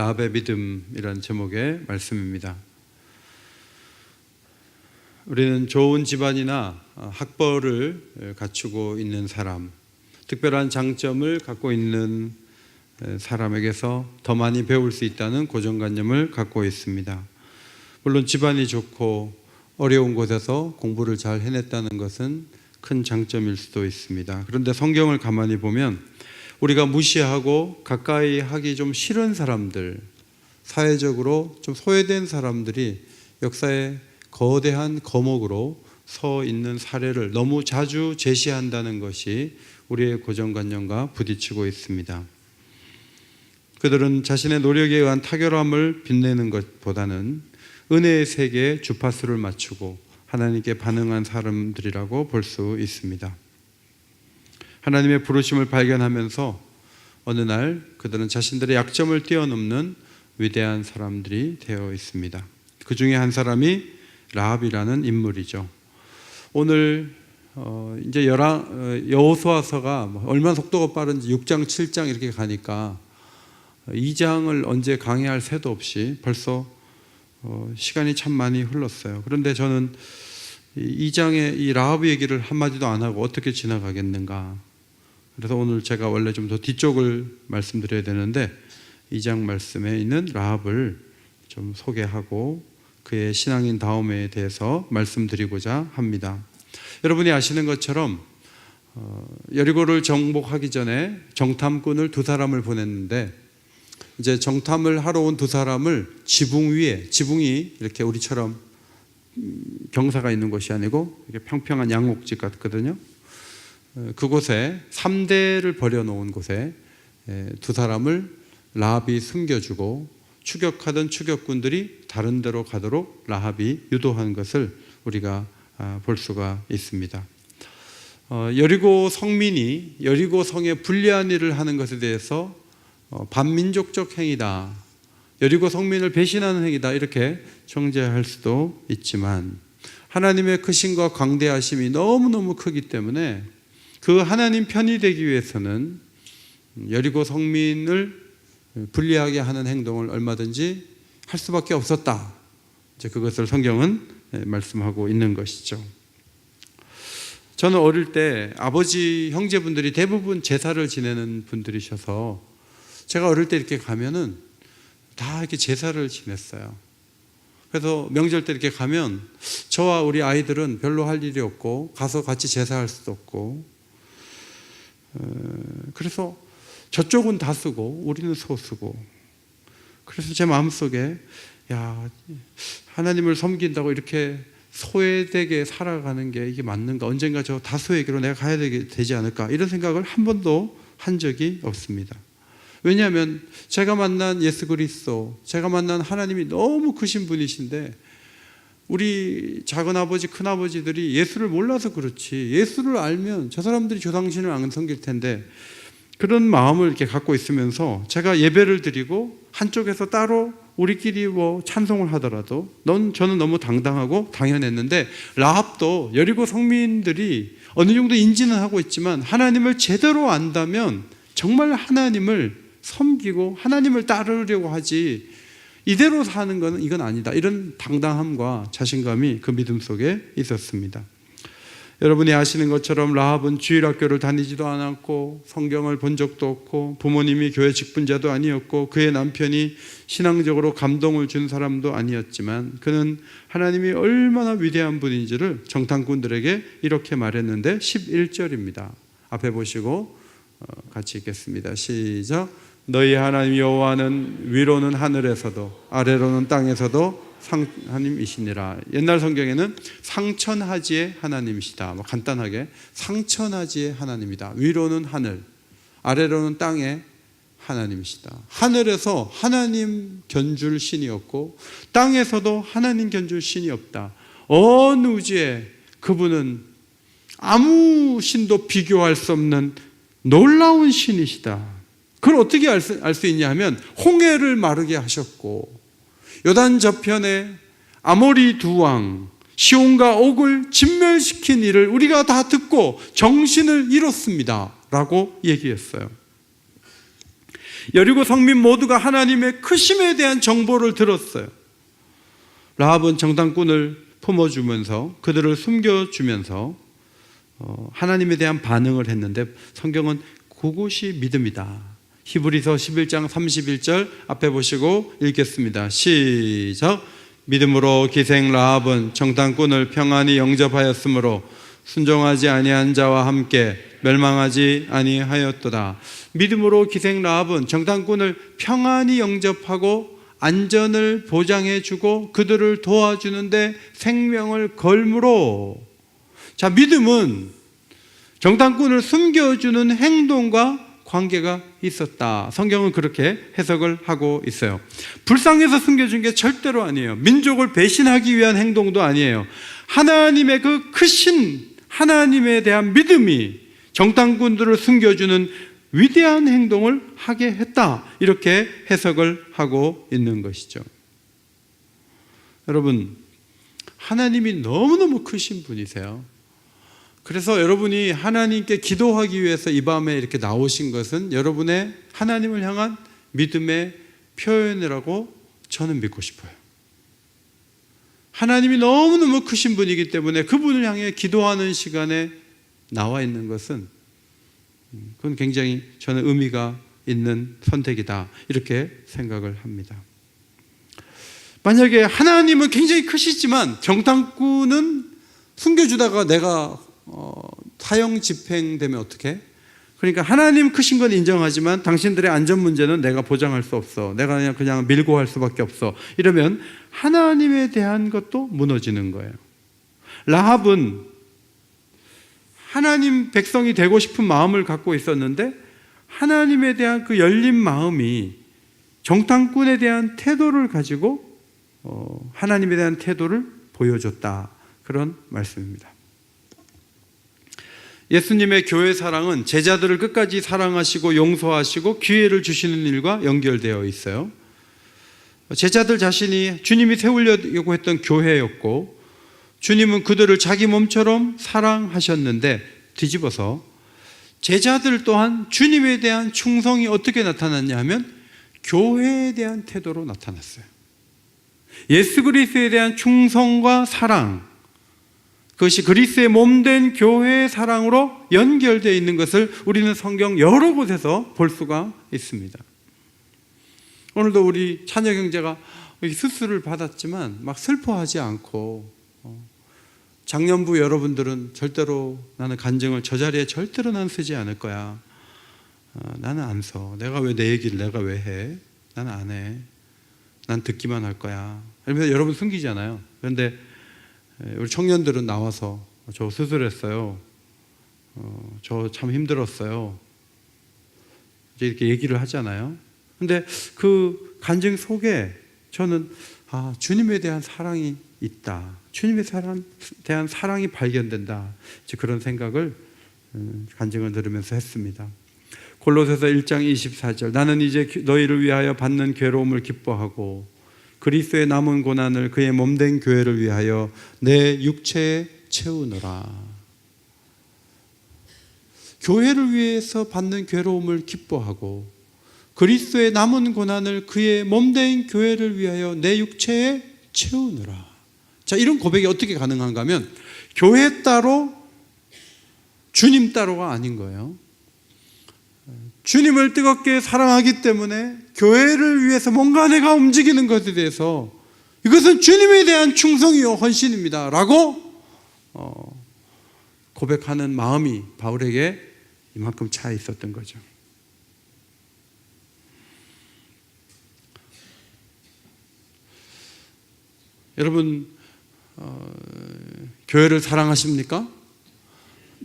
라합의 믿음이라는 제목의 말씀입니다. 우리는 좋은 집안이나 학벌을 갖추고 있는 사람, 특별한 장점을 갖고 있는 사람에게서 더 많이 배울 수 있다는 고정관념을 갖고 있습니다. 물론 집안이 좋고 어려운 곳에서 공부를 잘 해냈다는 것은 큰 장점일 수도 있습니다. 그런데 성경을 가만히 보면 우리가 무시하고 가까이 하기 좀 싫은 사람들, 사회적으로 좀 소외된 사람들이 역사에 거대한 거목으로 서 있는 사례를 너무 자주 제시한다는 것이 우리의 고정관념과 부딪히고 있습니다. 그들은 자신의 노력에 의한 탁월함을 빛내는 것보다는 은혜의 세계에 주파수를 맞추고 하나님께 반응한 사람들이라고 볼 수 있습니다. 하나님의 부르심을 발견하면서 어느 날 그들은 자신들의 약점을 뛰어넘는 위대한 사람들이 되어 있습니다. 그 중에 한 사람이 라합이라는 인물이죠. 오늘 이제 여호수아서가 얼마나 속도가 빠른지 6장, 7장 이렇게 가니까 2장을 언제 강의할 새도 없이 벌써 시간이 참 많이 흘렀어요. 그런데 저는 2장의 이 라합 얘기를 한마디도 안 하고 어떻게 지나가겠는가. 그래서 오늘 제가 원래 좀 더 뒤쪽을 말씀드려야 되는데 2장 말씀에 있는 라합을 좀 소개하고 그의 신앙인 다움에 대해서 말씀드리고자 합니다. 여러분이 아시는 것처럼 여리고를 정복하기 전에 정탐꾼을 2사람을 보냈는데 이제 정탐을 하러 온 2사람을 지붕 위에, 지붕이 이렇게 우리처럼 경사가 있는 곳이 아니고 이렇게 평평한 양옥집 같거든요. 그곳에 3대를 버려놓은 곳에 2사람을 라합이 숨겨주고 추격하던 추격꾼들이 다른 데로 가도록 라합이 유도한 것을 우리가 볼 수가 있습니다. 여리고 성민이 여리고 성에 불리한 일을 하는 것에 대해서 반민족적 행위다, 여리고 성민을 배신하는 행위다, 이렇게 정죄할 수도 있지만 하나님의 크심과 광대하심이 너무너무 크기 때문에 그 하나님 편이 되기 위해서는 여리고 성민을 불리하게 하는 행동을 얼마든지 할 수밖에 없었다. 이제 그것을 성경은 말씀하고 있는 것이죠. 저는 어릴 때 아버지 형제분들이 대부분 제사를 지내는 분들이셔서 제가 어릴 때 이렇게 가면은 다 이렇게 제사를 지냈어요. 그래서 명절 때 이렇게 가면 저와 우리 아이들은 별로 할 일이 없고 가서 같이 제사할 수도 없고, 그래서 저쪽은 다 쓰고 우리는 소쓰고, 그래서 제 마음속에 야, 하나님을 섬긴다고 이렇게 소외되게 살아가는 게 이게 맞는가, 언젠가 저 다수에게로 내가 가야 되지 않을까, 이런 생각을 한 번도 한 적이 없습니다. 왜냐하면 제가 만난 예수 그리스도, 제가 만난 하나님이 너무 크신 분이신데 우리 작은아버지 큰아버지들이 예수를 몰라서 그렇지, 예수를 알면 저 사람들이 저 당신을 안 섬길 텐데, 그런 마음을 이렇게 갖고 있으면서 제가 예배를 드리고 한쪽에서 따로 우리끼리 찬송을 하더라도 저는 너무 당당하고 당연했는데, 라합도 여리고 성민들이 어느 정도 인지는 하고 있지만 하나님을 제대로 안다면 정말 하나님을 섬기고 하나님을 따르려고 하지, 이대로 사는 것은 이건 아니다, 이런 당당함과 자신감이 그 믿음 속에 있었습니다. 여러분이 아시는 것처럼 라합은 주일학교를 다니지도 않았고 성경을 본 적도 없고 부모님이 교회 직분자도 아니었고 그의 남편이 신앙적으로 감동을 준 사람도 아니었지만 그는 하나님이 얼마나 위대한 분인지를 정탐꾼들에게 이렇게 말했는데 11절입니다. 앞에 보시고 같이 읽겠습니다. 시작. 너희 하나님 여호와는 위로는 하늘에서도 아래로는 땅에서도 하나님이시니라. 옛날 성경에는 상천하지의 하나님이시다, 간단하게 상천하지의 하나님이다. 위로는 하늘, 아래로는 땅의 하나님이시다. 하늘에서 하나님 견줄 신이 없고 땅에서도 하나님 견줄 신이 없다. 어느 우주에 그분은 아무 신도 비교할 수 없는 놀라운 신이시다. 그걸 어떻게 알 수 있냐 하면 홍해를 마르게 하셨고 요단 저편에 아모리 2왕 시온과 옥을 진멸시킨 일을 우리가 다 듣고 정신을 잃었습니다 라고 얘기했어요. 여리고 성민 모두가 하나님의 크심에 대한 정보를 들었어요. 라합은 정탐꾼을 품어주면서 그들을 숨겨주면서 하나님에 대한 반응을 했는데 성경은 그것이 믿음이다. 히브리서 11장 31절 앞에 보시고 읽겠습니다. 시작. 믿음으로 기생 라합은 정탐꾼을 평안히 영접하였으므로 순종하지 아니한 자와 함께 멸망하지 아니하였도다. 믿음으로 기생 라합은 정탐꾼을 평안히 영접하고 안전을 보장해주고 그들을 도와주는데 생명을 걸므로, 자, 믿음은 정탐꾼을 숨겨주는 행동과 관계가 있었다. 성경은 그렇게 해석을 하고 있어요. 불쌍해서 숨겨준 게 절대로 아니에요. 민족을 배신하기 위한 행동도 아니에요. 하나님의 그 크신 하나님에 대한 믿음이 정탐꾼들을 숨겨주는 위대한 행동을 하게 했다. 이렇게 해석을 하고 있는 것이죠. 여러분, 하나님이 너무너무 크신 분이세요. 그래서 여러분이 하나님께 기도하기 위해서 이 밤에 이렇게 나오신 것은 여러분의 하나님을 향한 믿음의 표현이라고 저는 믿고 싶어요. 하나님이 너무너무 크신 분이기 때문에 그분을 향해 기도하는 시간에 나와 있는 것은 그건 굉장히 저는 의미가 있는 선택이다. 이렇게 생각을 합니다. 만약에 하나님은 굉장히 크시지만 정탐꾼은 숨겨주다가 내가 사형 집행되면 어떡해? 그러니까 하나님 크신 건 인정하지만 당신들의 안전 문제는 내가 보장할 수 없어. 내가 그냥 밀고 할 수밖에 없어. 이러면 하나님에 대한 것도 무너지는 거예요. 라합은 하나님 백성이 되고 싶은 마음을 갖고 있었는데 하나님에 대한 그 열린 마음이 정탐꾼에 대한 태도를 가지고 하나님에 대한 태도를 보여줬다. 그런 말씀입니다. 예수님의 교회 사랑은 제자들을 끝까지 사랑하시고 용서하시고 기회를 주시는 일과 연결되어 있어요. 제자들 자신이 주님이 세우려고 했던 교회였고 주님은 그들을 자기 몸처럼 사랑하셨는데 뒤집어서 제자들 또한 주님에 대한 충성이 어떻게 나타났냐 하면 교회에 대한 태도로 나타났어요. 예수 그리스도에 대한 충성과 사랑, 그것이 그리스도의 몸된 교회의 사랑으로 연결되어 있는 것을 우리는 성경 여러 곳에서 볼 수가 있습니다. 오늘도 우리 자녀 형제가 수술을 받았지만 막 슬퍼하지 않고, 작년부 여러분들은 절대로 나는 간증을 저 자리에 절대로 난 쓰지 않을 거야. 나는 안 써. 내가 왜 내 얘기를 내가 왜 해? 나는 안 해. 난 듣기만 할 거야. 그러면서 여러분 숨기잖아요. 그런데 우리 청년들은 나와서 저 수술했어요. 저 참 힘들었어요. 이제 이렇게 얘기를 하잖아요. 근데 그 간증 속에 저는 주님에 대한 사랑이 있다. 주님에 대한 사랑이 발견된다. 이제 그런 생각을 간증을 들으면서 했습니다. 골로새서 1장 24절 나는 이제 너희를 위하여 받는 괴로움을 기뻐하고 그리스도의 남은 고난을 그의 몸된 교회를 위하여 내 육체에 채우노라. 교회를 위해서 받는 괴로움을 기뻐하고 그리스도의 남은 고난을 그의 몸된 교회를 위하여 내 육체에 채우노라. 자, 이런 고백이 어떻게 가능한가 하면 교회 따로 주님 따로가 아닌 거예요. 주님을 뜨겁게 사랑하기 때문에 교회를 위해서 뭔가 내가 움직이는 것에 대해서 이것은 주님에 대한 충성이요 헌신입니다 라고 고백하는 마음이 바울에게 이만큼 차 있었던 거죠. 여러분, 교회를 사랑하십니까?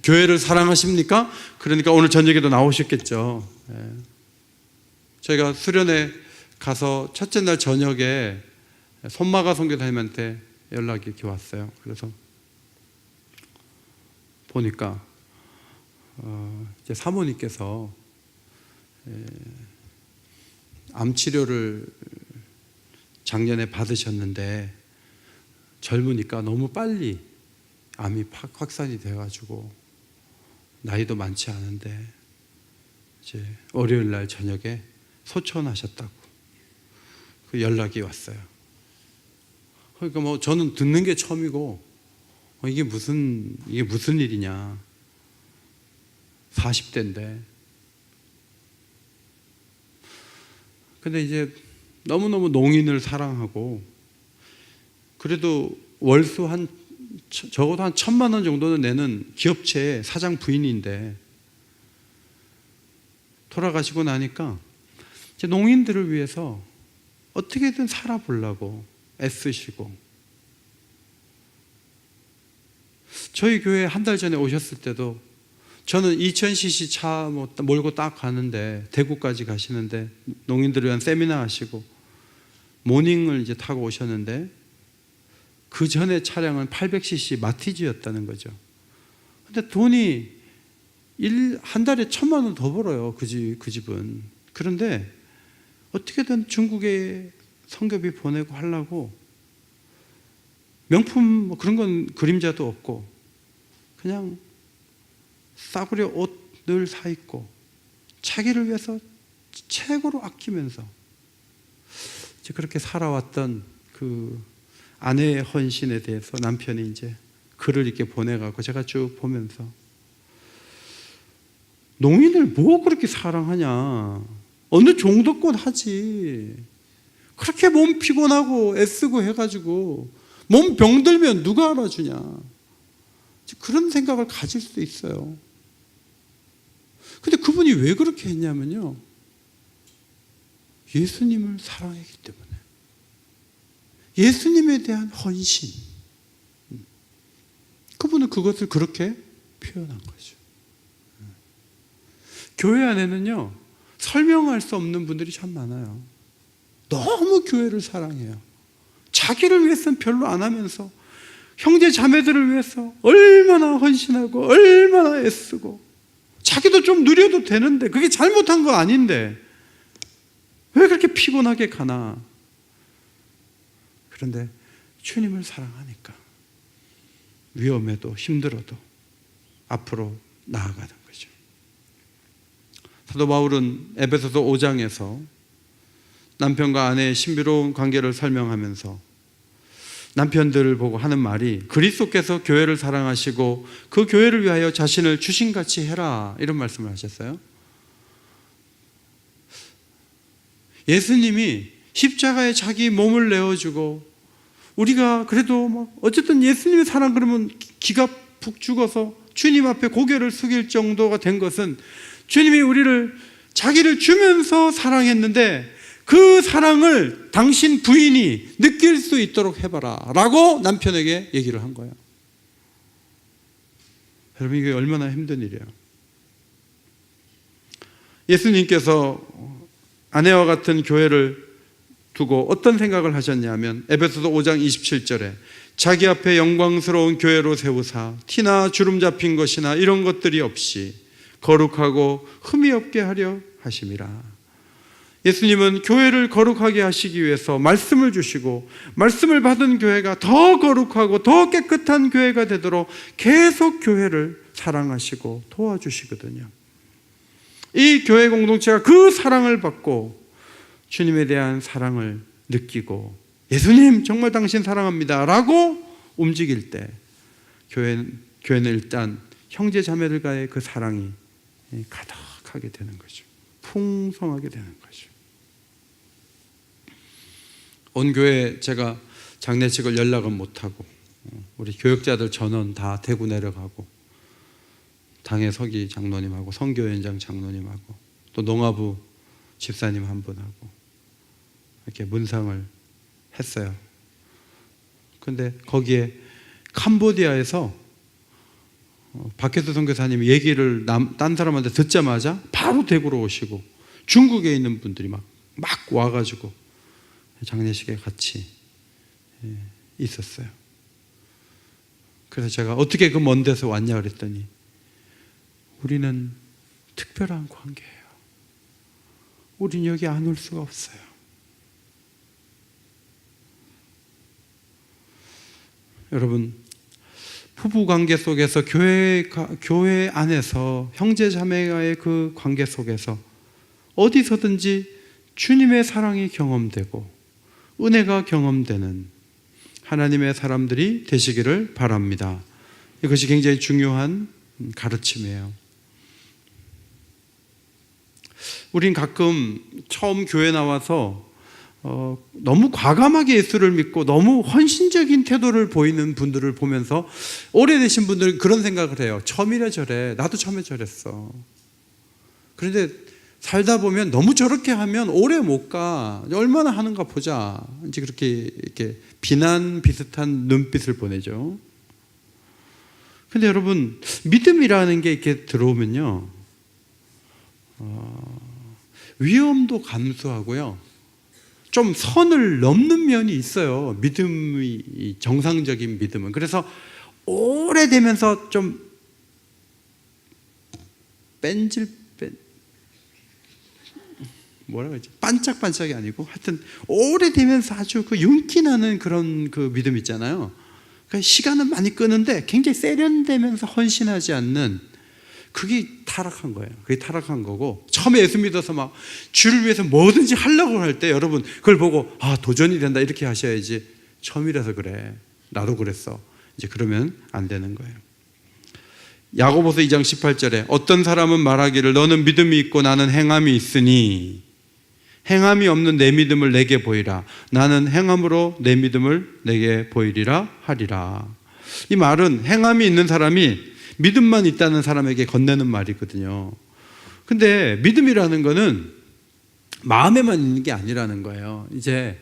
교회를 사랑하십니까? 그러니까 오늘 저녁에도 나오셨겠죠. 저희가 수련회 가서 첫째 날 저녁에 손마가 선교사님한테 연락이 이렇게 왔어요. 그래서 보니까 이제 사모님께서 암 치료를 작년에 받으셨는데 젊으니까 너무 빨리 암이 확산이 돼가지고 나이도 많지 않은데 이제 월요일 날 저녁에 소천하셨다고 그 연락이 왔어요. 그러니까 뭐 저는 듣는 게 처음이고 이게 무슨 일이냐. 40대인데. 근데 이제 너무너무 농인을 사랑하고 그래도 월수 적어도 한 1,000만 원 정도는 내는 기업체 사장 부인인데 돌아가시고 나니까 이제 농인들을 위해서 어떻게든 살아보려고 애쓰시고, 저희 교회 한 달 전에 오셨을 때도 저는 2000cc 차 몰고 딱 가는데 대구까지 가시는데 농인들을 위한 세미나 하시고 모닝을 이제 타고 오셨는데 그 전에 차량은 800cc 마티즈였다는 거죠. 근데 돈이 한 달에 1,000만 원 더 벌어요. 그 집은. 그런데 어떻게든 중국에 성교비 보내고 하려고 명품 뭐 그런 건 그림자도 없고 그냥 싸구려 옷 늘 사 입고 자기를 위해서 최고로 아끼면서 이제 그렇게 살아왔던 그 아내의 헌신에 대해서 남편이 이제 글을 이렇게 보내가고 제가 쭉 보면서 농인을 뭐 그렇게 사랑하냐. 어느 정도껏 하지. 그렇게 몸 피곤하고 애쓰고 해가지고 몸 병들면 누가 알아주냐. 그런 생각을 가질 수도 있어요. 근데 그분이 왜 그렇게 했냐면요, 예수님을 사랑했기 때문에. 예수님에 대한 헌신. 그분은 그것을 그렇게 표현한 거죠. 교회 안에는요, 설명할 수 없는 분들이 참 많아요. 너무 교회를 사랑해요. 자기를 위해서는 별로 안 하면서 형제 자매들을 위해서 얼마나 헌신하고 얼마나 애쓰고 자기도 좀 누려도 되는데 그게 잘못한 거 아닌데 왜 그렇게 피곤하게 가나. 그런데 주님을 사랑하니까 위험해도 힘들어도 앞으로 나아가는 거죠. 사도 바울은 에베소서 5장에서 남편과 아내의 신비로운 관계를 설명하면서 남편들을 보고 하는 말이 그리스도께서 교회를 사랑하시고 그 교회를 위하여 자신을 주신같이 해라, 이런 말씀을 하셨어요. 예수님이 십자가에 자기 몸을 내어주고 우리가 그래도 뭐 어쨌든 예수님의 사랑 그러면 기가 푹 죽어서 주님 앞에 고개를 숙일 정도가 된 것은 주님이 우리를 자기를 주면서 사랑했는데 그 사랑을 당신 부인이 느낄 수 있도록 해봐라 라고 남편에게 얘기를 한 거예요. 여러분, 이게 얼마나 힘든 일이에요. 예수님께서 아내와 같은 교회를 두고 어떤 생각을 하셨냐면 에베소서 5장 27절에 자기 앞에 영광스러운 교회로 세우사 티나 주름 잡힌 것이나 이런 것들이 없이 거룩하고 흠이 없게 하려 하심이라. 예수님은 교회를 거룩하게 하시기 위해서 말씀을 주시고 말씀을 받은 교회가 더 거룩하고 더 깨끗한 교회가 되도록 계속 교회를 사랑하시고 도와주시거든요. 이 교회 공동체가 그 사랑을 받고 주님에 대한 사랑을 느끼고 예수님 정말 당신 사랑합니다 라고 움직일 때 교회는 일단 형제 자매들과의 그 사랑이 가득하게 되는 거죠. 풍성하게 되는 거죠. 온 교회 제가 장례식을 연락은 못하고 우리 교역자들 전원 다 대구 내려가고 당의 서기 장로님하고 선교연장 장로님하고 또 농아부 집사님 한 분하고 이렇게 문상을 했어요. 근데 거기에 캄보디아에서 박혜수 선교사님이 얘기를 딴 사람한테 듣자마자 바로 대구로 오시고 중국에 있는 분들이 막 와가지고 장례식에 같이 있었어요. 그래서 제가 어떻게 그 먼 데서 왔냐 그랬더니 우리는 특별한 관계예요. 우린 여기 안 올 수가 없어요. 여러분, 부부 관계 속에서 교회 안에서 형제 자매와의 그 관계 속에서 어디서든지 주님의 사랑이 경험되고 은혜가 경험되는 하나님의 사람들이 되시기를 바랍니다. 이것이 굉장히 중요한 가르침이에요. 우린 가끔 처음 교회 나와서 너무 과감하게 예수를 믿고 너무 헌신적인 태도를 보이는 분들을 보면서 오래되신 분들은 그런 생각을 해요. 처음이래 저래. 나도 처음에 저랬어. 그런데 살다 보면 너무 저렇게 하면 오래 못 가. 얼마나 하는가 보자. 이제 그렇게 이렇게 비난 비슷한 눈빛을 보내죠. 근데 여러분, 믿음이라는 게 이렇게 들어오면요, 위험도 감수하고요, 좀 선을 넘는 면이 있어요. 믿음이, 정상적인 믿음은. 그래서 오래되면서 좀 뭐라고 하지? 반짝반짝이 아니고 하여튼 오래되면서 아주 그 윤기 나는 그런 그 믿음 있잖아요. 그러니까 시간은 많이 끄는데 굉장히 세련되면서 헌신하지 않는, 그게 타락한 거예요. 그게 타락한 거고, 처음에 예수 믿어서 막 주를 위해서 뭐든지 하려고 할 때 여러분 그걸 보고 도전이 된다 이렇게 하셔야지. 처음이라서 그래. 나도 그랬어. 이제 그러면 안 되는 거예요. 야고보서 2장 18절에 어떤 사람은 말하기를 너는 믿음이 있고 나는 행함이 있으니 행함이 없는 내 믿음을 내게 보이라. 나는 행함으로 내 믿음을 내게 보이리라 하리라. 이 말은 행함이 있는 사람이 믿음만 있다는 사람에게 건네는 말이거든요. 근데 믿음이라는 거는 마음에만 있는 게 아니라는 거예요. 이제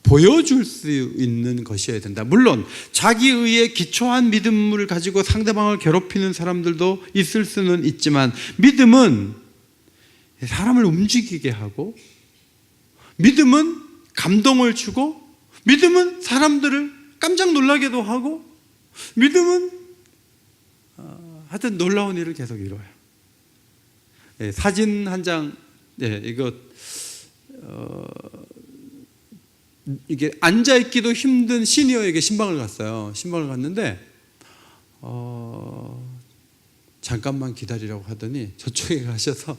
보여줄 수 있는 것이어야 된다. 물론 자기 의에 기초한 믿음을 가지고 상대방을 괴롭히는 사람들도 있을 수는 있지만, 믿음은 사람을 움직이게 하고, 믿음은 감동을 주고, 믿음은 사람들을 깜짝 놀라게도 하고, 믿음은 하여튼 놀라운 일을 계속 이루어요. 사진 한 장, 이게 앉아있기도 힘든 시니어에게 신방을 갔어요. 신방을 갔는데 잠깐만 기다리라고 하더니 저쪽에 가셔서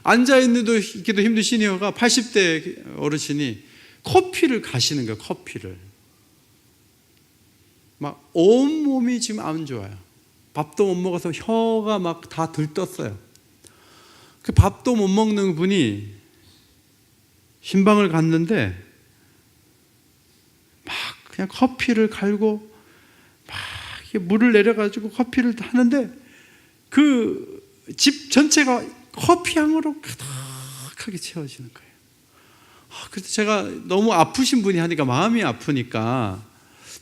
앉아있기도 힘든 시니어가 80대 어르신이 커피를 가시는 거예요. 커피를 막 온몸이 지금 안 좋아요. 밥도 못 먹어서 혀가 막 다 들떴어요. 그 밥도 못 먹는 분이 신방을 갔는데 막 그냥 커피를 갈고 막 물을 내려가지고 커피를 하는데 그 집 전체가 커피 향으로 가득하게 채워지는 거예요. 그래서 제가 너무 아프신 분이 하니까 마음이 아프니까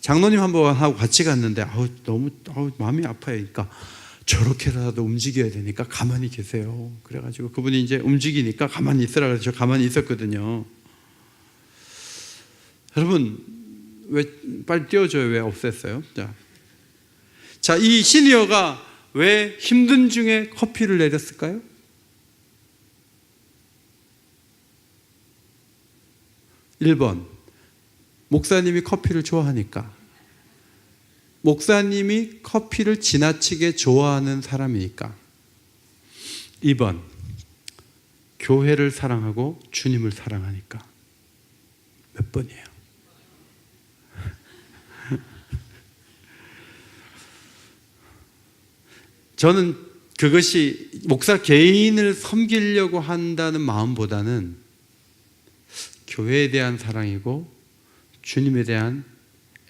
장로님 한번 하고 같이 갔는데 너무 마음이 아파요. 그러니까 저렇게라도 움직여야 되니까 가만히 계세요. 그래가지고 그분이 이제 움직이니까 가만히 있으라 그래서 저 가만히 있었거든요. 여러분 왜 빨리 띄워줘요? 왜 없앴어요? 자, 이 시니어가 왜 힘든 중에 커피를 내렸을까요? (1번) 목사님이 커피를 좋아하니까. 목사님이 커피를 지나치게 좋아하는 사람이니까. 2번 교회를 사랑하고 주님을 사랑하니까. 몇 번이에요? 저는 그것이 목사 개인을 섬기려고 한다는 마음보다는 교회에 대한 사랑이고 주님에 대한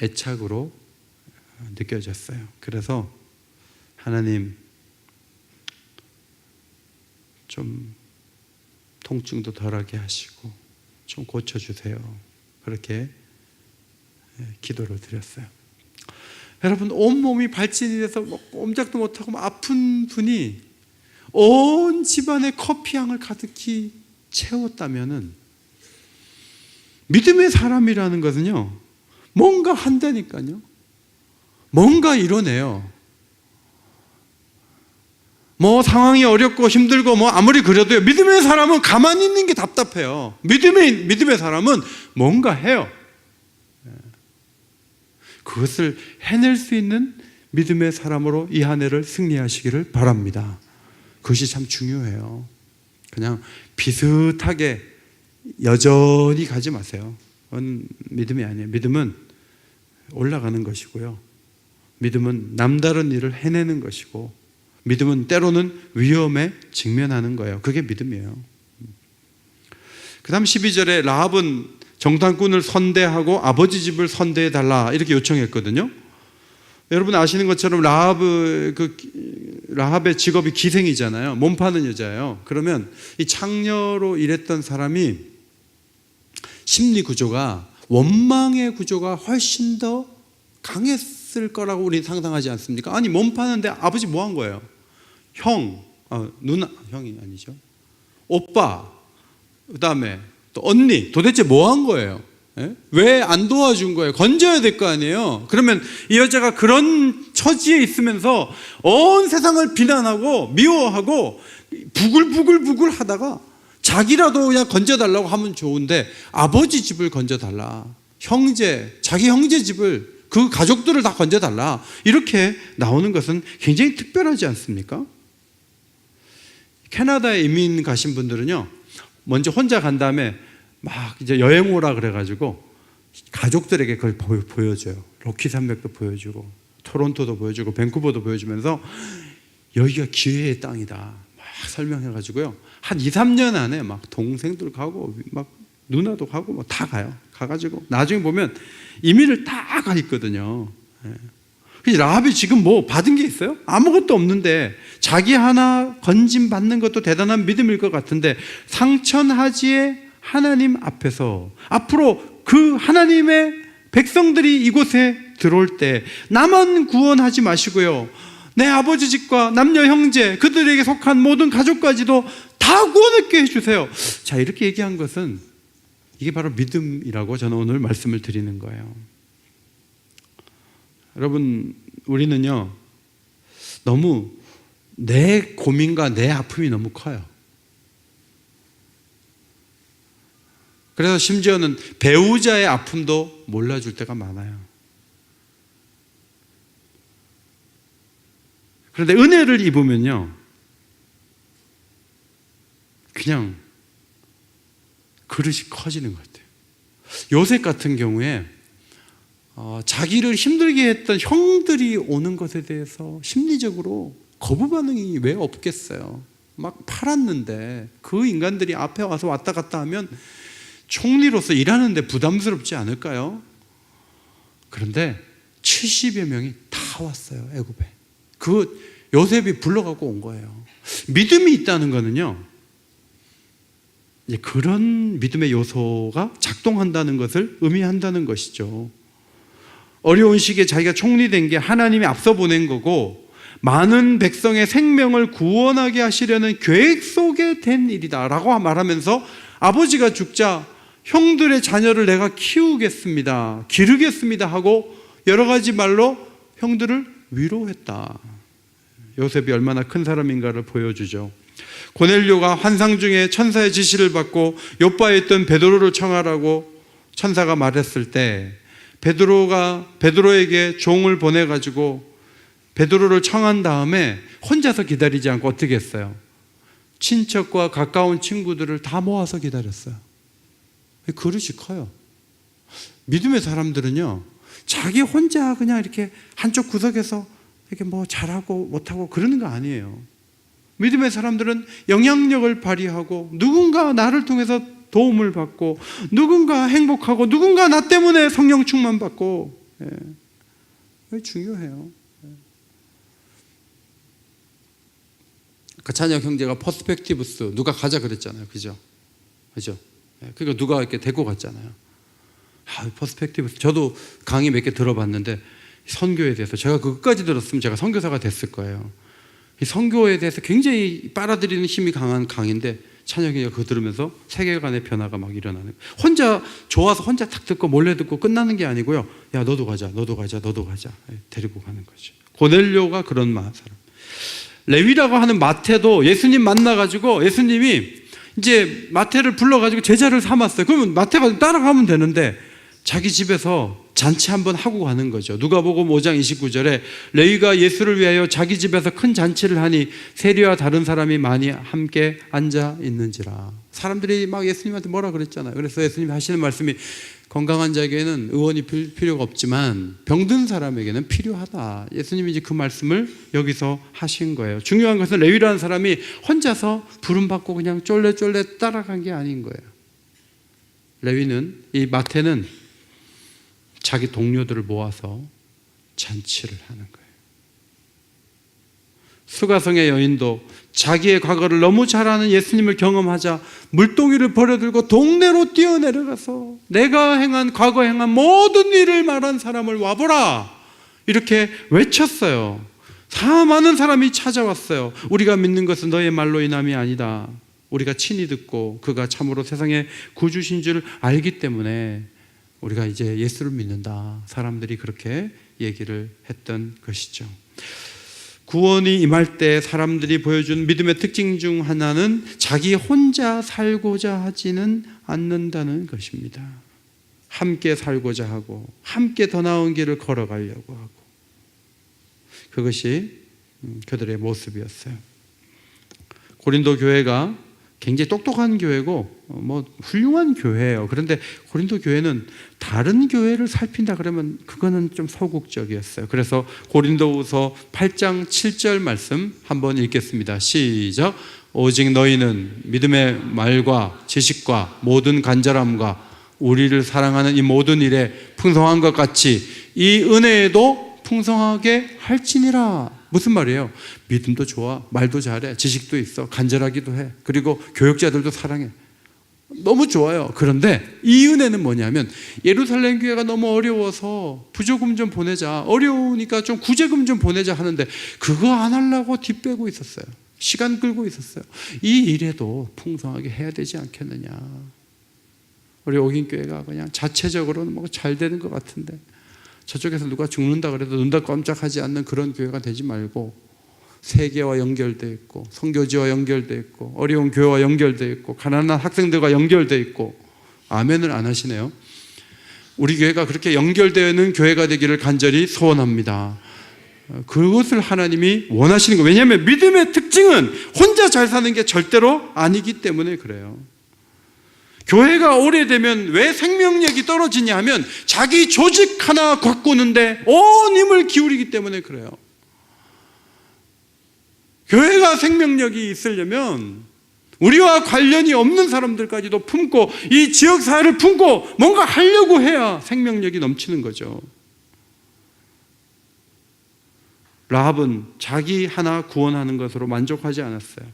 애착으로 느껴졌어요. 그래서 하나님 좀 통증도 덜하게 하시고 좀 고쳐주세요. 그렇게 기도를 드렸어요. 여러분 온몸이 발진이 돼서 꼼짝도 못하고 아픈 분이 온 집안에 커피향을 가득히 채웠다면은, 믿음의 사람이라는 것은요 뭔가 한다니까요. 뭔가 이뤄내요. 뭐 상황이 어렵고 힘들고 뭐 아무리 그래도요, 믿음의 사람은 가만히 있는 게 답답해요. 믿음의 사람은 뭔가 해요. 그것을 해낼 수 있는 믿음의 사람으로 이 한 해를 승리하시기를 바랍니다. 그것이 참 중요해요. 그냥 비슷하게 여전히 가지 마세요. 그건 믿음이 아니에요. 믿음은 올라가는 것이고요. 믿음은 남다른 일을 해내는 것이고, 믿음은 때로는 위험에 직면하는 거예요. 그게 믿음이에요. 그 다음 12절에 라합은 정탐꾼을 선대하고 아버지 집을 선대해달라 이렇게 요청했거든요. 여러분 아시는 것처럼 라합의 직업이 기생이잖아요. 몸 파는 여자예요. 그러면 이 창녀로 일했던 사람이 심리 구조가, 원망의 구조가 훨씬 더 강했을 거라고 우리는 상상하지 않습니까? 아니, 몸 파는데 아버지 뭐 한 거예요? 누나, 형이 아니죠. 오빠, 그 다음에 또 언니, 도대체 뭐 한 거예요? 왜 안 도와준 거예요? 건져야 될 거 아니에요? 그러면 이 여자가 그런 처지에 있으면서 온 세상을 비난하고 미워하고 부글부글 하다가 자기라도 그냥 건져달라고 하면 좋은데 아버지 집을 건져달라, 자기 형제 집을, 그 가족들을 다 건져달라, 이렇게 나오는 것은 굉장히 특별하지 않습니까? 캐나다에 이민 가신 분들은요, 먼저 혼자 간 다음에 막 이제 여행 오라 그래가지고 가족들에게 그걸 보여줘요. 로키 산맥도 보여주고 토론토도 보여주고 밴쿠버도 보여주면서 여기가 기회의 땅이다 막 설명해가지고요, 한 2, 3년 안에 막 동생들 가고 막 누나도 가고 뭐 다 가요. 가가지고 나중에 보면 이민을 다 가 있거든요. 라합이 지금 뭐 받은 게 있어요? 아무것도 없는데 자기 하나 건짐 받는 것도 대단한 믿음일 것 같은데, 상천하지의 하나님 앞에서 앞으로 그 하나님의 백성들이 이곳에 들어올 때 나만 구원하지 마시고요, 내 아버지 집과 남녀 형제 그들에게 속한 모든 가족까지도 다 구원하게 해주세요. 자, 이렇게 얘기한 것은 이게 바로 믿음이라고 저는 오늘 말씀을 드리는 거예요. 여러분, 우리는요 너무 내 고민과 내 아픔이 너무 커요. 그래서 심지어는 배우자의 아픔도 몰라줄 때가 많아요. 그런데 은혜를 입으면요 그냥 그릇이 커지는 것 같아요. 요셉 같은 경우에 자기를 힘들게 했던 형들이 오는 것에 대해서 심리적으로 거부 반응이 왜 없겠어요? 막 팔았는데 그 인간들이 앞에 와서 왔다 갔다 하면 총리로서 일하는데 부담스럽지 않을까요? 그런데 70여 명이 다 왔어요, 애굽에. 그 요셉이 불러갖고 온 거예요. 믿음이 있다는 거는요, 이제 그런 믿음의 요소가 작동한다는 것을 의미한다는 것이죠. 어려운 시기에 자기가 총리된 게 하나님이 앞서 보낸 거고, 많은 백성의 생명을 구원하게 하시려는 계획 속에 된 일이다 라고 말하면서 아버지가 죽자 형들의 자녀를 내가 키우겠습니다, 기르겠습니다 하고 여러 가지 말로 형들을 위로했다. 요셉이 얼마나 큰 사람인가를 보여주죠. 고넬료가 환상 중에 천사의 지시를 받고 요바에 있던 베드로를 청하라고 천사가 말했을 때 베드로에게 종을 보내가지고 베드로를 청한 다음에 혼자서 기다리지 않고 어떻게 했어요? 친척과 가까운 친구들을 다 모아서 기다렸어요. 그릇이 커요. 믿음의 사람들은요 자기 혼자 그냥 이렇게 한쪽 구석에서 이렇게 뭐 잘하고 못하고 그러는 거 아니에요. 믿음의 사람들은 영향력을 발휘하고 누군가 나를 통해서 도움을 받고 누군가 행복하고 누군가 나 때문에 성령 충만 받고, 중요해요. 그 찬혁 형제가 퍼스펙티브스 누가 가자 그랬잖아요. 그죠? 그러니까 누가 이렇게 데리고 갔잖아요. 퍼스펙티브스 저도 강의 몇 개 들어봤는데 선교에 대해서 제가 그것까지 들었으면 제가 선교사가 됐을 거예요. 이 선교에 대해서 굉장히 빨아들이는 힘이 강한 강의인데 찬혁이가 그거 들으면서 세계관의 변화가 막 일어나는 거예요. 혼자 좋아서 혼자 탁 듣고 몰래 듣고 끝나는 게 아니고요. 야 너도 가자 데리고 가는 거죠. 고넬료가 그런 사람. 레위라고 하는 마태도 예수님 만나가지고 예수님이 이제 마태를 불러가지고 제자를 삼았어요. 그러면 마태가 따라가면 되는데 자기 집에서 잔치 한번 하고 가는 거죠. 누가복음 5장 29절에 레위가 예수를 위하여 자기 집에서 큰 잔치를 하니 세리와 다른 사람이 많이 함께 앉아 있는지라. 사람들이 막 예수님한테 뭐라 그랬잖아요. 그래서 예수님이 하시는 말씀이 건강한 자에게는 의원이 필요가 없지만 병든 사람에게는 필요하다. 예수님이 이제 그 말씀을 여기서 하신 거예요. 중요한 것은 레위라는 사람이 혼자서 부름받고 그냥 쫄래쫄래 따라간 게 아닌 거예요. 레위는, 이 마태는 자기 동료들을 모아서 잔치를 하는 거예요. 수가성의 여인도 자기의 과거를 너무 잘 아는 예수님을 경험하자 물동이를 버려들고 동네로 뛰어내려가서 내가 행한, 과거 행한 모든 일을 말한 사람을 와보라 이렇게 외쳤어요. 많은 사람이 찾아왔어요. 우리가 믿는 것은 너의 말로 인함이 아니다. 우리가 친히 듣고 그가 참으로 세상의 구주신 줄 알기 때문에 우리가 이제 예수를 믿는다. 사람들이 그렇게 얘기를 했던 것이죠. 구원이 임할 때 사람들이 보여준 믿음의 특징 중 하나는 자기 혼자 살고자 하지는 않는다는 것입니다. 함께 살고자 하고 함께 더 나은 길을 걸어가려고 하고, 그것이 그들의 모습이었어요. 고린도 교회가 굉장히 똑똑한 교회고 훌륭한 교회예요. 그런데 고린도 교회는 다른 교회를 살핀다 그러면 그거는 좀 소극적이었어요. 그래서 고린도후서 8장 7절 말씀 한번 읽겠습니다. 시작. 오직 너희는 믿음의 말과 지식과 모든 간절함과 우리를 사랑하는 이 모든 일에 풍성한 것 같이 이 은혜에도 풍성하게 할지니라. 무슨 말이에요? 믿음도 좋아, 말도 잘해, 지식도 있어, 간절하기도 해, 그리고 교역자들도 사랑해. 너무 좋아요. 그런데 이 은혜는 뭐냐면 예루살렘 교회가 너무 어려워서 부조금 좀 보내자, 어려우니까 좀 구제금 좀 보내자 하는데 그거 안 하려고 뒷빼고 있었어요. 시간 끌고 있었어요. 이 일에도 풍성하게 해야 되지 않겠느냐. 우리 옥인교회가 그냥 자체적으로는 뭐 잘 되는 것 같은데 저쪽에서 누가 죽는다 그래도 눈 다 깜짝하지 않는 그런 교회가 되지 말고 세계와 연결되어 있고 선교지와 연결되어 있고 어려운 교회와 연결되어 있고 가난한 학생들과 연결되어 있고, 아멘을 안 하시네요. 우리 교회가 그렇게 연결되어 있는 교회가 되기를 간절히 소원합니다. 그것을 하나님이 원하시는 거예요. 왜냐하면 믿음의 특징은 혼자 잘 사는 게 절대로 아니기 때문에 그래요. 교회가 오래되면 왜 생명력이 떨어지냐 하면 자기 조직 하나 가꾸는데 온 힘을 기울이기 때문에 그래요. 교회가 생명력이 있으려면 우리와 관련이 없는 사람들까지도 품고 이 지역사회를 품고 뭔가 하려고 해야 생명력이 넘치는 거죠. 라합은 자기 하나 구원하는 것으로 만족하지 않았어요.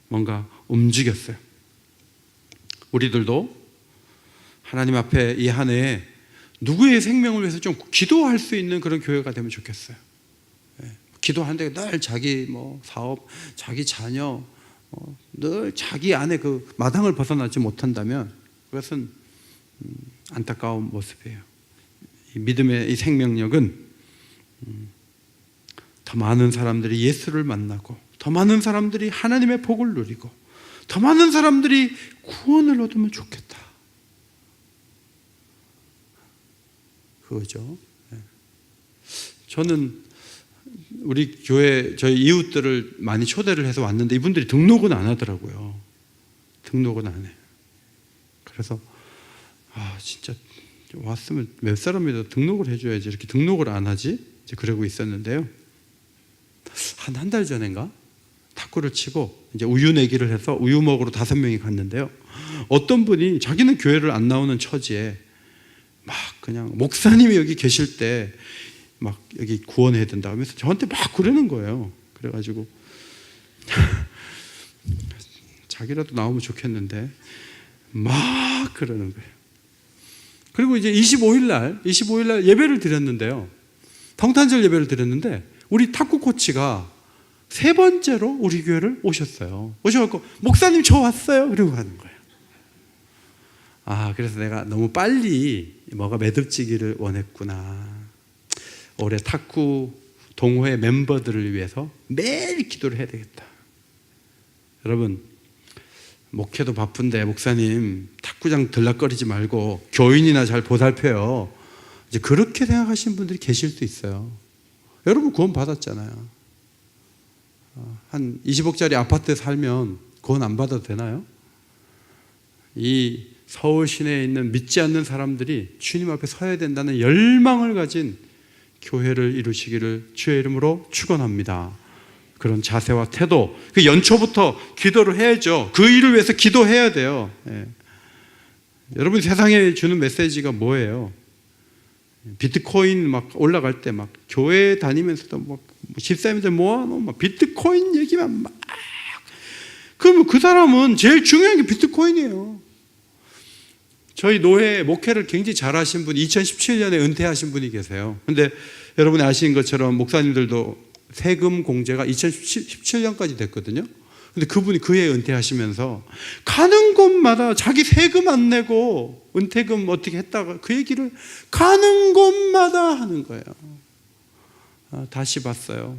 뭔가 움직였어요. 우리들도 하나님 앞에 이 한 해에 누구의 생명을 위해서 좀 기도할 수 있는 그런 교회가 되면 좋겠어요. 기도하는데 늘 자기 사업, 자기 자녀, 늘 자기 안에 그 마당을 벗어나지 못한다면 그것은 안타까운 모습이에요. 이 믿음의 이 생명력은 더 많은 사람들이 예수를 만나고 더 많은 사람들이 하나님의 복을 누리고 더 많은 사람들이 구원을 얻으면 좋겠다. 그거죠. 저는 우리 교회 저희 이웃들을 많이 초대를 해서 왔는데 이분들이 등록은 안 하더라고요. 등록은 안 해요. 그래서 진짜 왔으면 몇 사람이라도 등록을 해줘야지 이렇게 등록을 안 하지? 이제 그러고 있었는데요. 한 달 전인가 탁구를 치고 이제 우유 내기를 해서 우유 먹으러 5명이 갔는데요. 어떤 분이 자기는 교회를 안 나오는 처지에 막 그냥 목사님이 여기 계실 때 막 여기 구원해야 된다 하면서 저한테 막 그러는 거예요. 그래가지고 자기라도 나오면 좋겠는데 막 그러는 거예요. 그리고 이제 25일 날 예배를 드렸는데요. 성탄절 예배를 드렸는데 우리 탁구 코치가 3번째로 우리 교회를 오셨어요. 오셔갖고 목사님 저 왔어요. 그러고 가는 거예요. 그래서 내가 너무 빨리 뭐가 매듭지기를 원했구나. 올해 탁구 동호회 멤버들을 위해서 매일 기도를 해야 되겠다. 여러분, 목회도 바쁜데 목사님 탁구장 들락거리지 말고 교인이나 잘 보살펴요. 이제 그렇게 생각하시는 분들이 계실 수 있어요. 여러분 구원 받았잖아요. 한 20억짜리 아파트에 살면 구원 안 받아도 되나요? 이 서울 시내에 있는 믿지 않는 사람들이 주님 앞에 서야 된다는 열망을 가진 교회를 이루시기를 주의 이름으로 축원합니다. 그런 자세와 태도, 그 연초부터 기도를 해야죠. 그 일을 위해서 기도해야 돼요. 예. 여러분 세상에 주는 메시지가 뭐예요? 비트코인 막 올라갈 때 막 교회 다니면서도 막 집사님들 모아놓은 막 비트코인 얘기만 막, 그러면 그 사람은 제일 중요한 게 비트코인이에요. 저희 노회 목회를 굉장히 잘하신 분이 2017년에 은퇴하신 분이 계세요. 근데 여러분이 아시는 것처럼 목사님들도 세금 공제가 2017년까지 됐거든요. 근데 그분이 그 해에 은퇴하시면서 가는 곳마다 자기 세금 안 내고 은퇴금 어떻게 했다가 그 얘기를 가는 곳마다 하는 거예요. 다시 봤어요.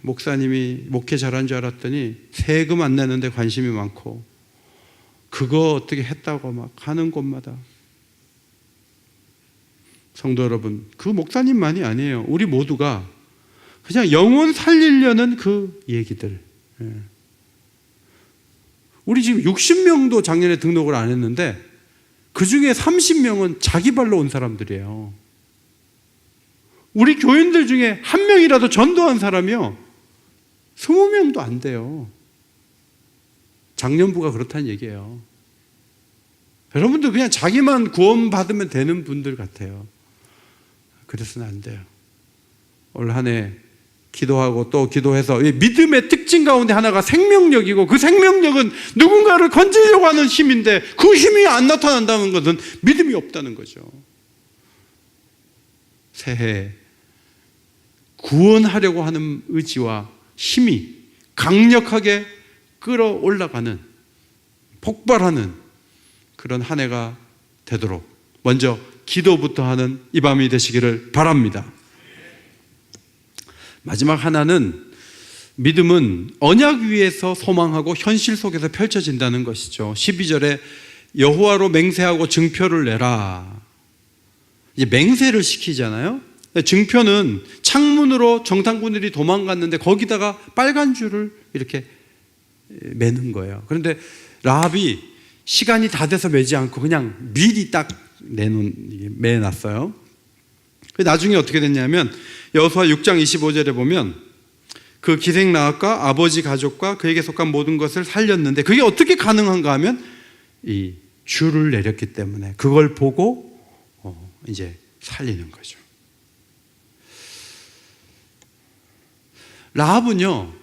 목사님이 목회 잘한 줄 알았더니 세금 안 내는데 관심이 많고 그거 어떻게 했다고 막 가는 곳마다. 성도 여러분, 그 목사님만이 아니에요. 우리 모두가 그냥 영혼 살리려는 그 얘기들. 우리 지금 60명도 작년에 등록을 안 했는데 그 중에 30명은 자기 발로 온 사람들이에요. 우리 교인들 중에 한 명이라도 전도한 사람이요 20명도 안 돼요. 작년부가 그렇다는 얘기예요. 여러분들 그냥 자기만 구원받으면 되는 분들 같아요. 그래서는 안 돼요. 올 한 해 기도하고 또 기도해서 믿음의 특징 가운데 하나가 생명력이고 그 생명력은 누군가를 건지려고 하는 힘인데 그 힘이 안 나타난다는 것은 믿음이 없다는 거죠. 새해 구원하려고 하는 의지와 힘이 강력하게 끌어올라가는 폭발하는 그런 한 해가 되도록 먼저 기도부터 하는 이 밤이 되시기를 바랍니다. 마지막 하나는 믿음은 언약 위에서 소망하고 현실 속에서 펼쳐진다는 것이죠. 12절에 여호와로 맹세하고 증표를 내라. 이제 맹세를 시키잖아요. 증표는 창문으로 정탐꾼들이 도망갔는데 거기다가 빨간 줄을 이렇게 매는 거예요. 그런데 라합이 시간이 다 돼서 매지 않고 그냥 미리 딱 매놨어요. 나중에 어떻게 됐냐면 여호수아 6장 25절에 보면 그 기생 라합과 아버지 가족과 그에게 속한 모든 것을 살렸는데 그게 어떻게 가능한가 하면 이 줄을 내렸기 때문에 그걸 보고 이제 살리는 거죠. 라합은요,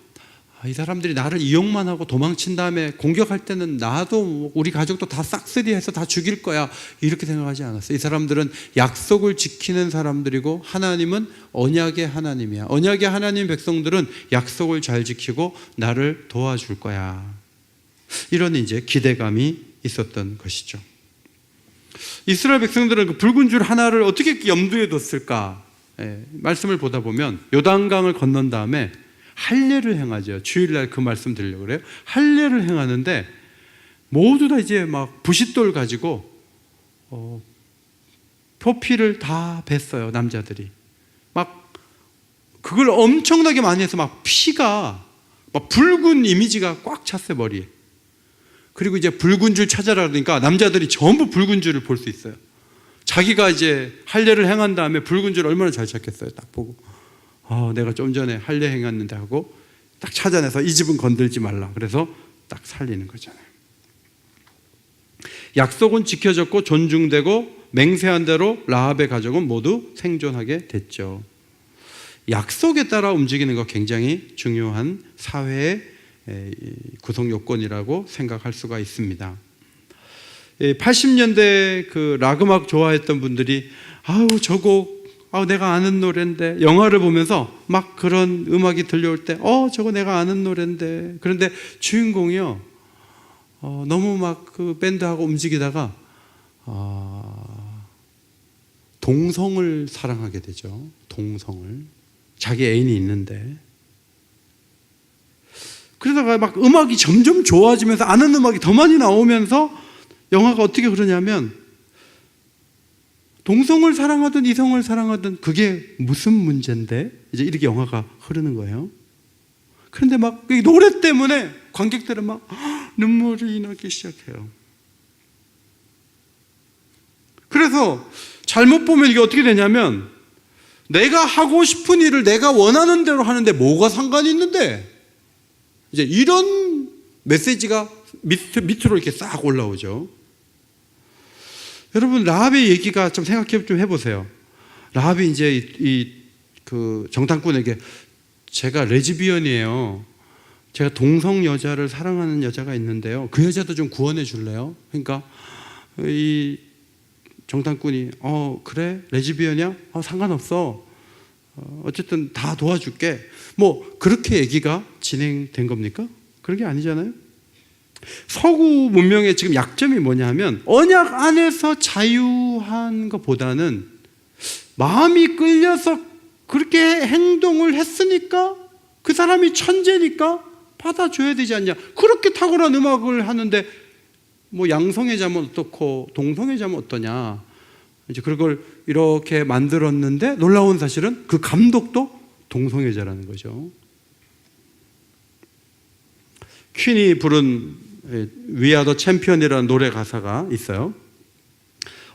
이 사람들이 나를 이용만 하고 도망친 다음에 공격할 때는 나도 우리 가족도 다 싹쓸이해서 다 죽일 거야 이렇게 생각하지 않았어요. 이 사람들은 약속을 지키는 사람들이고 하나님은 언약의 하나님이야. 언약의 하나님 백성들은 약속을 잘 지키고 나를 도와줄 거야. 이런 이제 기대감이 있었던 것이죠. 이스라엘 백성들은 그 붉은 줄 하나를 어떻게 염두에 뒀을까? 말씀을 보다 보면 요단강을 건넌 다음에 할례를 행하죠. 주일날 그 말씀 드리려고 그래요. 할례를 행하는데 모두 다 이제 막 부싯돌 가지고 표피를 다 뱄어요. 남자들이 막 그걸 엄청나게 많이 해서 막 피가 막 붉은 이미지가 꽉 찼어요, 머리에. 그리고 이제 붉은 줄 찾아라 그러니까 남자들이 전부 붉은 줄을 볼 수 있어요. 자기가 이제 할례를 행한 다음에 붉은 줄 얼마나 잘 찾겠어요. 딱 보고 내가 좀 전에 할례 행했는데 하고 딱 찾아내서 이 집은 건들지 말라. 그래서 딱 살리는 거잖아요. 약속은 지켜졌고 존중되고 맹세한 대로 라합의 가족은 모두 생존하게 됐죠. 약속에 따라 움직이는 거 굉장히 중요한 사회의 구성 요건이라고 생각할 수가 있습니다. 80년대 그 락 음악 좋아했던 분들이 저 곡 내가 아는 노래인데 영화를 보면서 막 그런 음악이 들려올 때 저거 내가 아는 노래인데 그런데 주인공이요 너무 막 그 밴드하고 움직이다가 동성을 사랑하게 되죠. 동성을 자기 애인이 있는데 그러다가 막 음악이 점점 좋아지면서 아는 음악이 더 많이 나오면서 영화가 어떻게 그러냐면 동성을 사랑하든 이성을 사랑하든 그게 무슨 문제인데 이제 이렇게 영화가 흐르는 거예요. 그런데 막 노래 때문에 관객들은 막 눈물이 나기 시작해요. 그래서 잘못 보면 이게 어떻게 되냐면 내가 하고 싶은 일을 내가 원하는 대로 하는데 뭐가 상관이 있는데 이제 이런 메시지가 밑으로 이렇게 싹 올라오죠. 여러분 라합의 얘기가 좀 생각해 좀 해보세요. 라합이 이제 그 정탐꾼에게 제가 레즈비언이에요. 제가 동성 여자를 사랑하는 여자가 있는데요. 그 여자도 좀 구원해 줄래요? 그러니까 이 정탐꾼이 그래? 레즈비언이야? 상관없어. 어쨌든 다 도와줄게. 뭐 그렇게 얘기가 진행된 겁니까? 그런 게 아니잖아요. 서구 문명의 지금 약점이 뭐냐 하면 언약 안에서 자유한 것보다는 마음이 끌려서 그렇게 행동을 했으니까 그 사람이 천재니까 받아줘야 되지 않냐. 그렇게 탁월한 음악을 하는데 뭐 양성의 자면 어떻고 동성의 자면 어떠냐. 이제 그걸 이렇게 만들었는데 놀라운 사실은 그 감독도 동성의 자라는 거죠. 퀸이 부른 We Are the Champion이라는 노래 가사가 있어요.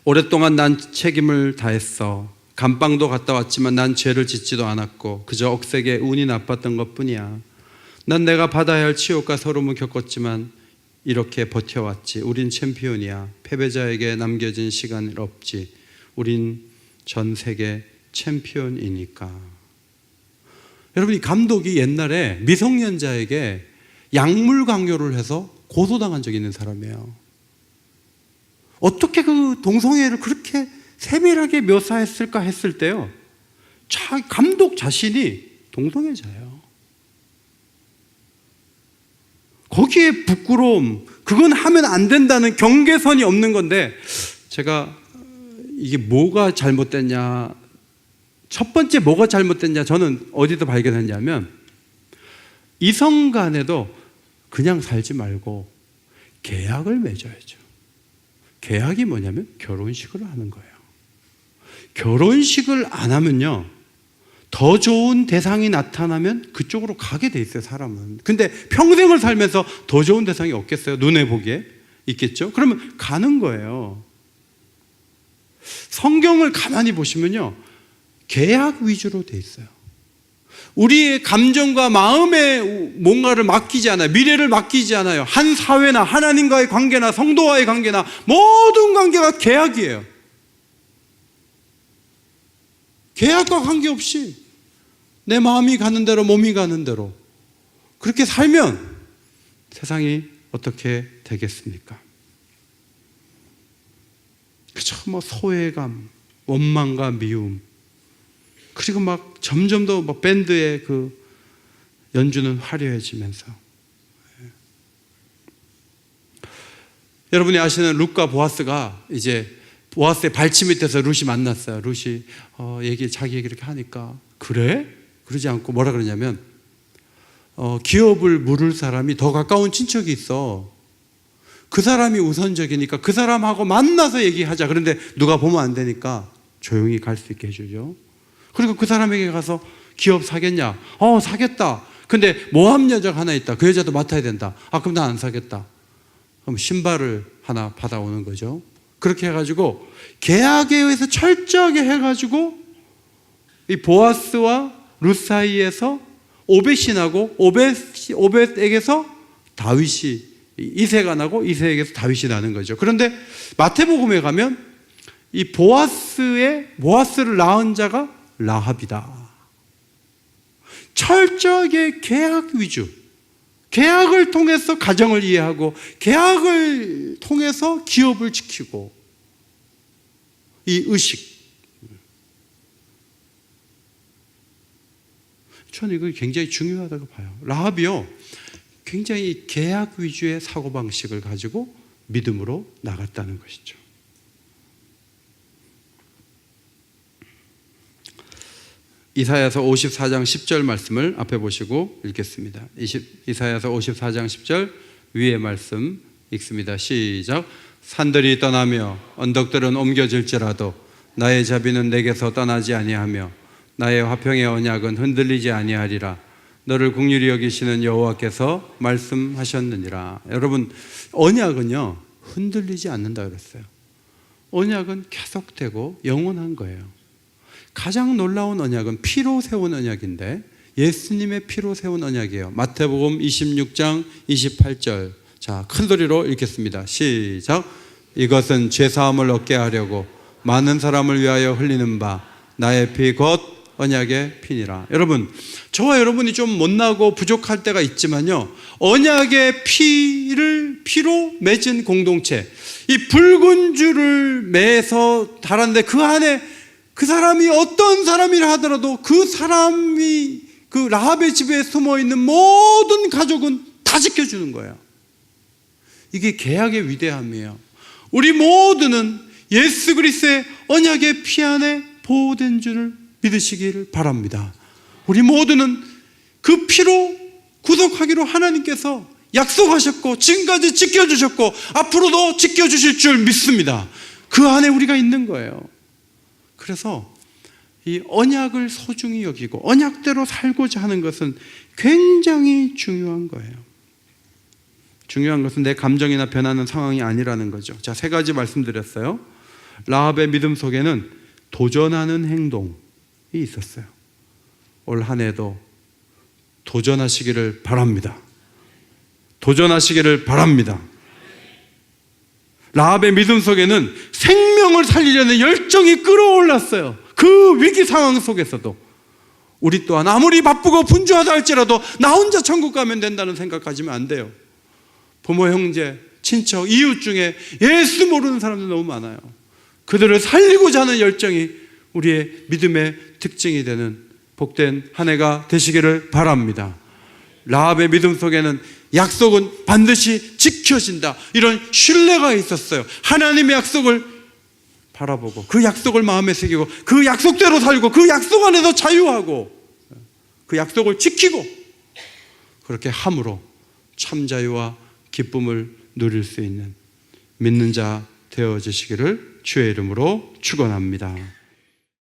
오랫동안 난 책임을 다했어. 감방도 갔다 왔지만 난 죄를 짓지도 않았고 그저 억세게 운이 나빴던 것뿐이야. 난 내가 받아야 할 치욕과 서름을 겪었지만 이렇게 버텨왔지. 우린 챔피언이야. 패배자에게 남겨진 시간 없지. 우린 전 세계 챔피언이니까. 여러분 이 감독이 옛날에 미성년자에게 약물 강요를 해서 고소당한 적이 있는 사람이에요. 어떻게 그 동성애를 그렇게 세밀하게 묘사했을까 했을 때요, 감독 자신이 동성애자예요. 거기에 부끄러움, 그건 하면 안 된다는 경계선이 없는 건데, 제가 이게 뭐가 잘못됐냐, 첫 번째 뭐가 잘못됐냐 저는 어디서 발견했냐면 이성 간에도 그냥 살지 말고 계약을 맺어야죠. 계약이 뭐냐면 결혼식을 하는 거예요. 결혼식을 안 하면요, 더 좋은 대상이 나타나면 그쪽으로 가게 돼 있어요, 사람은. 근데 평생을 살면서 더 좋은 대상이 없겠어요? 눈에 보기에 있겠죠? 그러면 가는 거예요. 성경을 가만히 보시면요, 계약 위주로 돼 있어요. 우리의 감정과 마음에 뭔가를 맡기지 않아요. 미래를 맡기지 않아요. 한 사회나 하나님과의 관계나 성도와의 관계나 모든 관계가 계약이에요. 계약과 관계없이 내 마음이 가는 대로 몸이 가는 대로 그렇게 살면 세상이 어떻게 되겠습니까? 그저 뭐 소외감, 원망과 미움, 그리고 막 점점 더 막 밴드의 그 연주는 화려해지면서, 여러분이 아시는 룻과 보아스가 이제 보아스의 발치 밑에서 룻이 만났어요. 룻이 자기 얘기 이렇게 하니까 그래? 그러지 않고 뭐라 그러냐면 기업을 물을 사람이 더 가까운 친척이 있어. 그 사람이 우선적이니까 그 사람하고 만나서 얘기하자. 그런데 누가 보면 안 되니까 조용히 갈 수 있게 해주죠. 그리고 그 사람에게 가서 기업 사겠냐? 사겠다. 근데 모함 여자가 하나 있다. 그 여자도 맡아야 된다. 그럼 난 안 사겠다. 그럼 신발을 하나 받아오는 거죠. 그렇게 해가지고 계약에 의해서 철저하게 해가지고 이 보아스와 룻 사이에서 오벳이 나고 오벳에게서 다윗이, 이새가 나고 이새에게서 다윗이 나는 거죠. 그런데 마태복음에 가면 이 보아스를 낳은 자가 라합이다. 철저하게 계약 위주, 계약을 통해서 가정을 이해하고 계약을 통해서 기업을 지키고, 이 의식, 저는 이거 굉장히 중요하다고 봐요. 라합이요, 굉장히 계약 위주의 사고방식을 가지고 믿음으로 나갔다는 것이죠. 이사야서 54장 10절 말씀을 앞에 보시고 읽겠습니다. 이사야서 54장 10절 위의 말씀 읽습니다. 시작. 산들이 떠나며 언덕들은 옮겨질지라도 나의 자비는 내게서 떠나지 아니하며 나의 화평의 언약은 흔들리지 아니하리라. 너를 긍휼히 여기시는 여호와께서 말씀하셨느니라. 여러분, 언약은요 흔들리지 않는다 그랬어요. 언약은 계속되고 영원한 거예요. 가장 놀라운 언약은 피로 세운 언약인데 예수님의 피로 세운 언약이에요. 마태복음 26장 28절. 자, 큰 소리로 읽겠습니다. 시작. 이것은 죄사함을 얻게 하려고 많은 사람을 위하여 흘리는 바 나의 피 곧 언약의 피니라. 여러분, 저와 여러분이 좀 못나고 부족할 때가 있지만요, 언약의 피로 맺은 공동체, 이 붉은 줄을 매서 달았는데 그 안에 그 사람이 어떤 사람이라 하더라도 그 사람이 그 라합의 집에 숨어 있는 모든 가족은 다 지켜주는 거예요. 이게 계약의 위대함이에요. 우리 모두는 예수 그리스도의 언약의 피 안에 보호된 줄을 믿으시기를 바랍니다. 우리 모두는 그 피로 구속하기로 하나님께서 약속하셨고 지금까지 지켜주셨고 앞으로도 지켜주실 줄 믿습니다. 그 안에 우리가 있는 거예요. 그래서 이 언약을 소중히 여기고 언약대로 살고자 하는 것은 굉장히 중요한 거예요. 중요한 것은 내 감정이나 변하는 상황이 아니라는 거죠. 자, 3가지 말씀드렸어요. 라합의 믿음 속에는 도전하는 행동이 있었어요. 올 한 해도 도전하시기를 바랍니다. 도전하시기를 바랍니다. 라합의 믿음 속에는 생명을 살리려는 열정이 끌어올랐어요. 그 위기 상황 속에서도 우리 또한 아무리 바쁘고 분주하다 할지라도 나 혼자 천국 가면 된다는 생각 가지면 안 돼요. 부모, 형제, 친척, 이웃 중에 예수 모르는 사람들 너무 많아요. 그들을 살리고자 하는 열정이 우리의 믿음의 특징이 되는 복된 한 해가 되시기를 바랍니다. 라합의 믿음 속에는 약속은 반드시 지켜진다, 이런 신뢰가 있었어요. 하나님의 약속을 바라보고 그 약속을 마음에 새기고 그 약속대로 살고 그 약속 안에서 자유하고 그 약속을 지키고 그렇게 함으로 참 자유와 기쁨을 누릴 수 있는 믿는 자 되어지시기를 주의 이름으로 축원합니다.